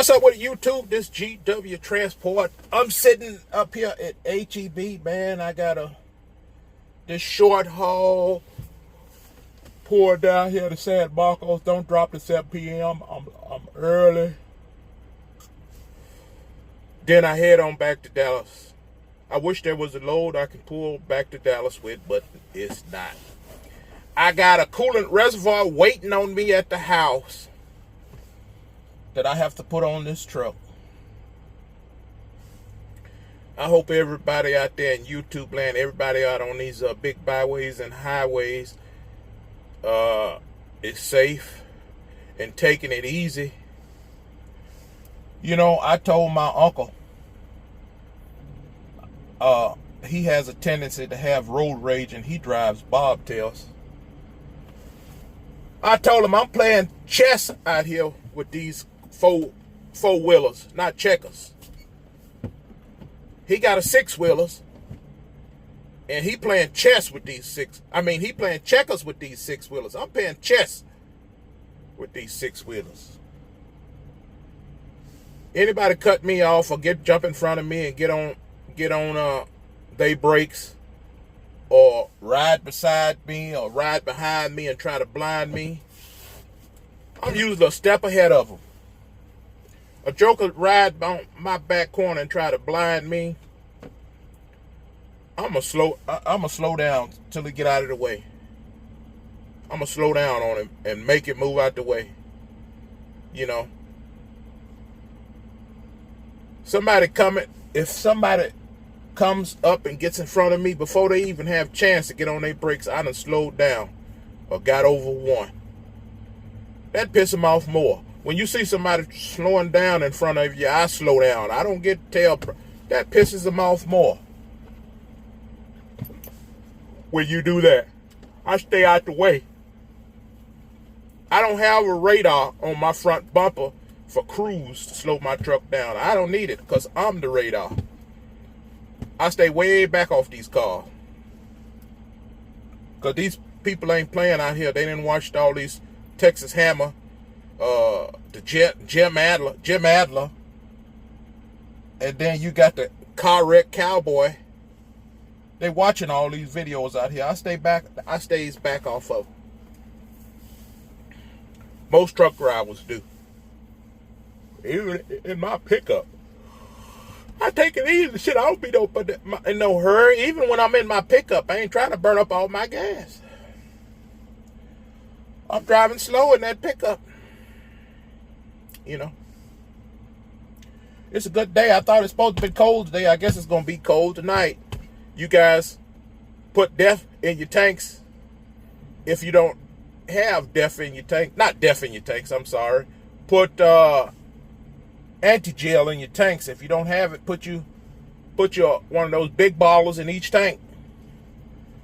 What's up with YouTube? This GW Transport. I'm sitting up here at HEB, man. I got this short haul pour down here to San Marcos. Don't drop to 7 p.m. I'm early. Then I head on back to Dallas. I wish there was a load I could pull back to Dallas with, but it's not. I got a coolant reservoir waiting on me at the house that I have to put on this truck. I hope everybody out there in YouTube land, everybody out on these big byways and highways is safe and taking it easy. You know, I told my uncle, he has a tendency to have road rage and he drives bobtails. I told him I'm playing chess out here with these four-wheelers, not checkers. He got a six-wheelers, and he playing chess with these he playing checkers with these six-wheelers. I'm playing chess with these six-wheelers. Anybody cut me off or jump in front of me and get on they brakes, or ride beside me or ride behind me and try to blind me, I'm usually a step ahead of them. A joker ride on my back corner and try to blind me, I'ma slow down till he get out of the way. I'ma slow down on him and make it move out the way. You know. If somebody comes up and gets in front of me before they even have a chance to get on their brakes, I done slowed down or got over one. That pisses them off more. When you see somebody slowing down in front of you, I slow down. I don't get tail. That pisses them off more. When you do that, I stay out the way. I don't have a radar on my front bumper for cruise to slow my truck down. I don't need it because I'm the radar. I stay way back off these cars. Because these people ain't playing out here. They didn't watch all these Texas Hammer, Jim Adler, and then you got the car wreck cowboy. They watching all these videos out here. I stays back off of them. Most truck drivers do. Even in my pickup, I take it easy. Shit, I don't be in no hurry. Even when I'm in my pickup, I ain't trying to burn up all my gas. I'm driving slow in that pickup. You know. It's a good day. I thought it's supposed to be cold today. I guess it's going to be cold tonight. You guys put DEF in your tanks if you don't have DEF in your tank. Not DEF in your tanks, I'm sorry. Put anti-gel in your tanks. If you don't have it, put your one of those big bottles in each tank.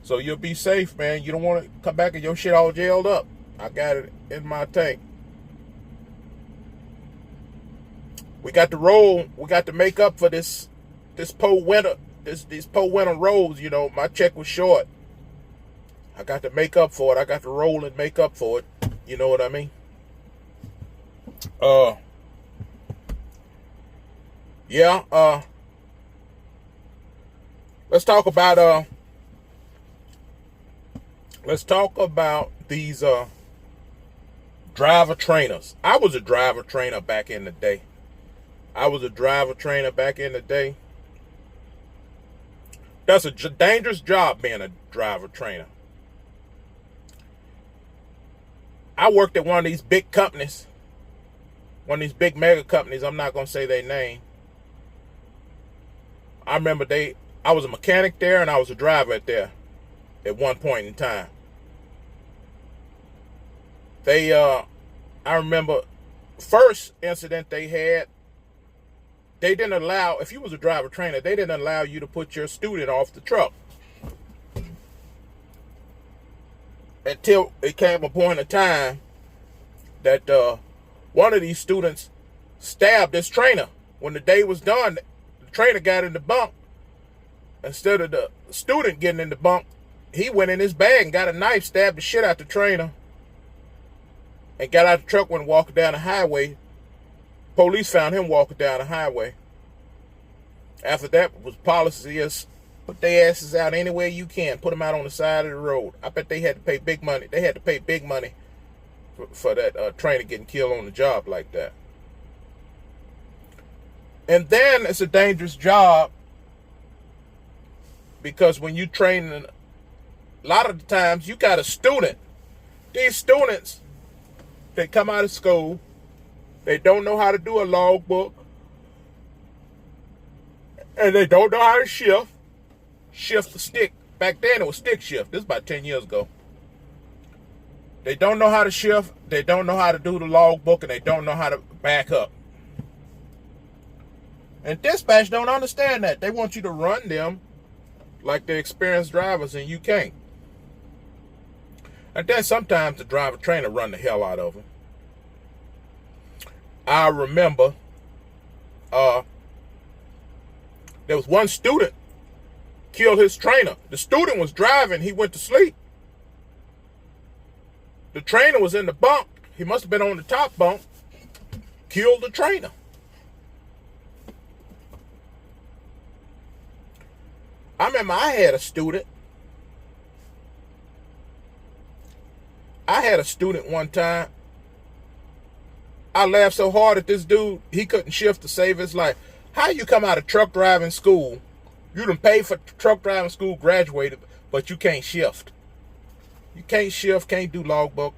So you'll be safe, man. You don't want to come back and your shit all gelled up. I got it in my tank. We got to roll. We got to make up for this poor winter. These poor winter roads, you know, my check was short. I got to make up for it. I got to roll and make up for it. You know what I mean? Yeah, let's talk about these driver trainers. I was a driver trainer back in the day. That's a dangerous job, being a driver trainer. I worked at one of these big companies, one of these big mega companies. I'm not going to say their name. I remember I was a mechanic there and I was a driver there at one point in time. I remember first incident they had, they didn't allow, if you was a driver trainer, they didn't allow you to put your student off the truck. Until it came a point of time that one of these students stabbed this trainer. When the day was done, the trainer got in the bunk. Instead of the student getting in the bunk, he went in his bag and got a knife, stabbed the shit out the trainer, and got out the truck when walking down the highway Police found him walking down the highway. After that was policy is put their asses out anywhere you can. Put them out on the side of the road. I bet they had to pay big money. They had to pay big money for that trainer getting killed on the job like that. And then it's a dangerous job because when you train, a lot of the times you got a student. These students, they come out of school, they don't know how to do a logbook, and they don't know how to shift the stick. Back then it was stick shift. This is about 10 years ago. They don't know how to shift, they don't know how to do the logbook, and they don't know how to back up. And dispatch don't understand that. They want you to run them like they're experienced drivers, and you can't. And then sometimes the driver trainer run the hell out of them. I remember there was one student killed his trainer. The student was driving. He went to sleep. The trainer was in the bunk. He must have been on the top bunk. Killed the trainer. I remember I had a student one time. I laughed so hard at this dude, he couldn't shift to save his life. How you come out of truck driving school, you done paid for truck driving school, graduated, but you can't shift. You can't shift, can't do logbook.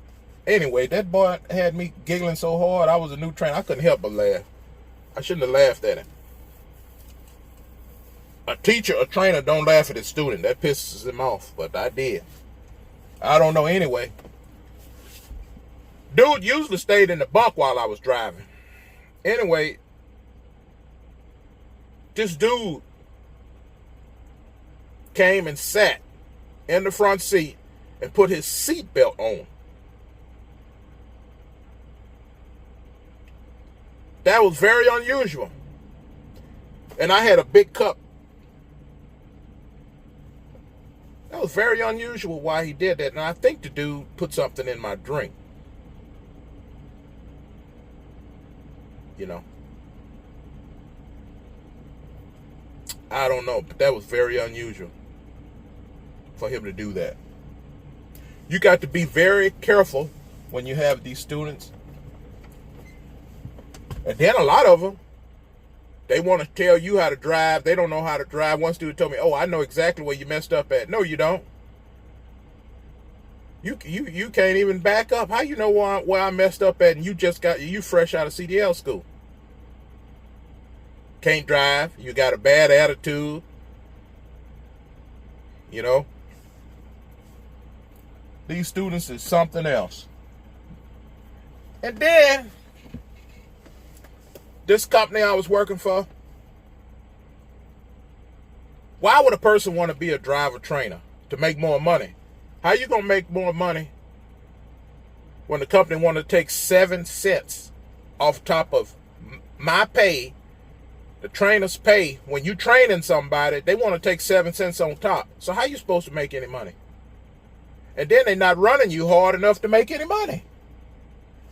Anyway, that boy had me giggling so hard, I was a new trainer, I couldn't help but laugh. I shouldn't have laughed at him. A teacher, a trainer don't laugh at his student. That pisses him off, but I did. I don't know anyway. Dude usually stayed in the bunk while I was driving. Anyway, this dude came and sat in the front seat and put his seatbelt on. That was very unusual. And I had a big cup. That was very unusual why he did that. And I think the dude put something in my drink. You know. I don't know, but that was very unusual for him to do that. You got to be very careful when you have these students. And then a lot of them, they want to tell you how to drive. They don't know how to drive. One student told me, "Oh, I know exactly where you messed up at." No, you don't. You can't even back up. How you know where I messed up at and you fresh out of CDL school? Can't drive. You got a bad attitude. You know? These students is something else. And then this company I was working for, why would a person want to be a driver trainer? To make more money. How you going to make more money when the company want to take 7 cents off top of my pay, the trainer's pay? When you training somebody, they want to take 7 cents on top. So how you supposed to make any money? And then they're not running you hard enough to make any money.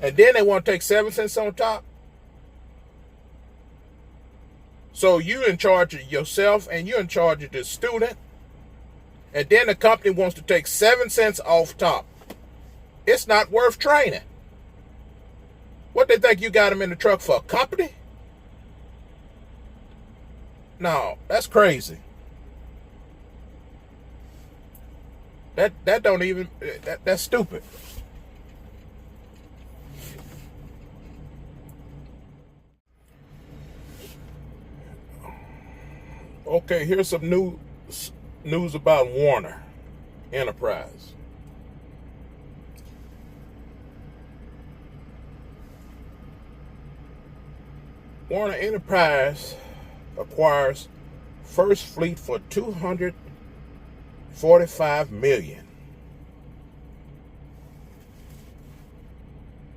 And then they want to take 7 cents on top. So you in charge of yourself and you're in charge of the student. And then the company wants to take 7 cents off top. It's not worth training. What they think you got them in the truck for? A company? No, that's crazy. That don't even, that's stupid. Okay, here's some news about Warner Enterprise. Warner Enterprise acquires First Fleet for $245 million.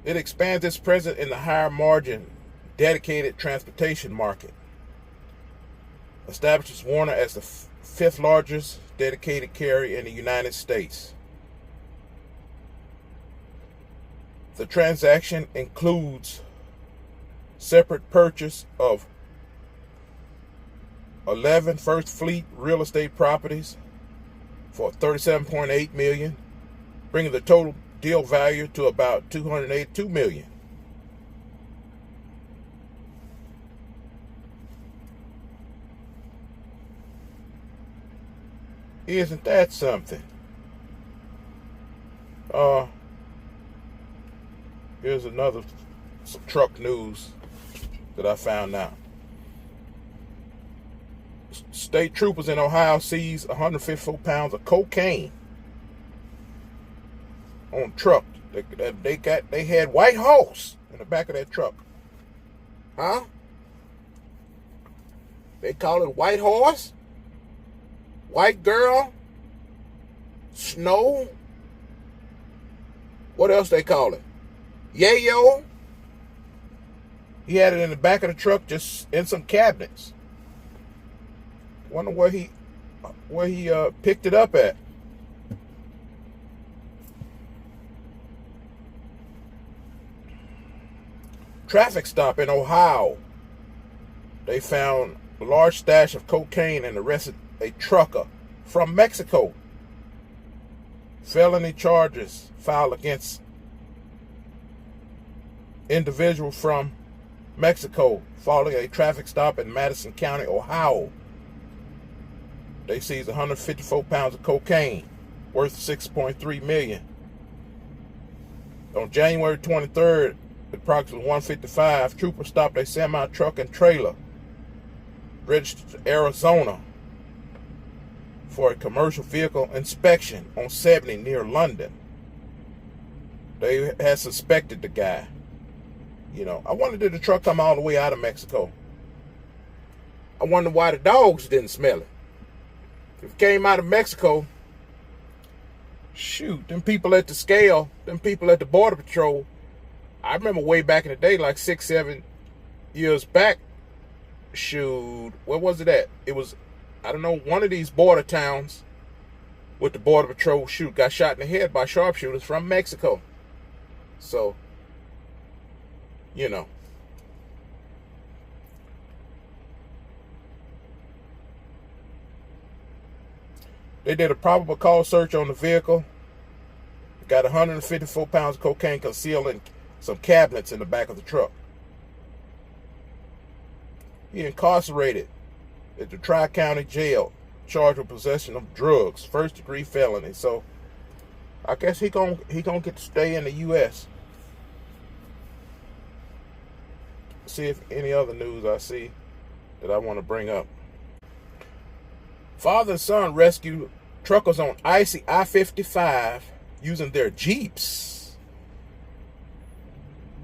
It expands its presence in the higher margin dedicated transportation market. Establishes Warner as the 5th largest dedicated carrier in the United States. The transaction includes separate purchase of 11 First Fleet real estate properties for $37.8 million, bringing the total deal value to about $282 million. Isn't that something? Here's some truck news that I found out. State troopers in Ohio seized 154 pounds of cocaine on truck. They had White Horse in the back of that truck. Huh? They call it White Horse? White Girl? Snow? What else they call it? Yayo? He had it in the back of the truck, just in some cabinets. Wonder where he picked it up at. Traffic stop in Ohio. They found a large stash of cocaine and arrested a trucker from Mexico. Felony charges filed against individual from Mexico following a traffic stop in Madison County, Ohio. They seized 154 pounds of cocaine worth $6.3 million. On January 23rd, at approximately 1:55, troopers stopped a semi-truck and trailer registered to Arizona for a commercial vehicle inspection on 70 near London. They had suspected the guy. I wonder, did the truck come all the way out of Mexico? I wonder why the dogs didn't smell it. If it came out of Mexico, shoot, them people at the scale, them people at the Border Patrol, I remember way back in the day, like 6-7 years back, shoot, where was it at? It was, I don't know, one of these border towns with the Border Patrol, got shot in the head by sharpshooters from Mexico. So, they did a probable cause search on the vehicle. Got 154 pounds of cocaine concealed in some cabinets in the back of the truck. He incarcerated at the Tri-County Jail, charged with possession of drugs, first-degree felony. So, I guess he gonna get to stay in the U.S. See if any other news I see that I want to bring up. Father and son rescue truckers on icy I-55 using their Jeeps.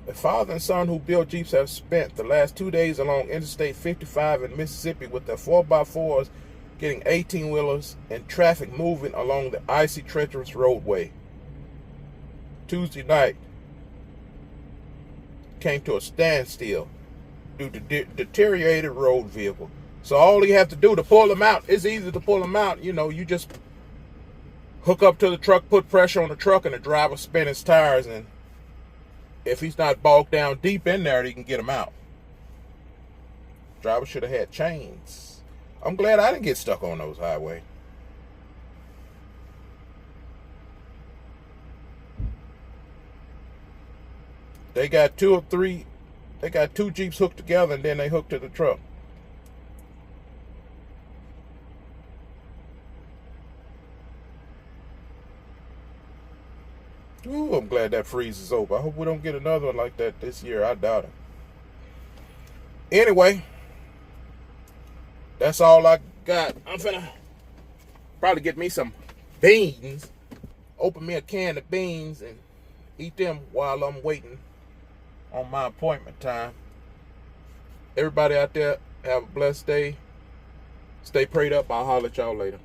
The father and son who built Jeeps have spent the last 2 days along Interstate 55 in Mississippi with their 4x4s getting 18-wheelers and traffic moving along the icy, treacherous roadway. Tuesday night came to a standstill due to deteriorated road vehicle. So all you have to do to pull them out, it's easy to pull them out. You just hook up to the truck, put pressure on the truck, and the driver spin his tires, and if he's not bogged down deep in there, he can get him out. Driver should have had chains. I'm glad I didn't get stuck on those highways. They got two Jeeps hooked together, and then they hooked to the truck. Ooh, I'm glad that freeze is over. I hope we don't get another one like that this year. I doubt it. Anyway, that's all I got. I'm finna probably get me some beans. Open me a can of beans and eat them while I'm waiting on my appointment time. Everybody out there, have a blessed day. Stay prayed up. I'll holler at y'all later.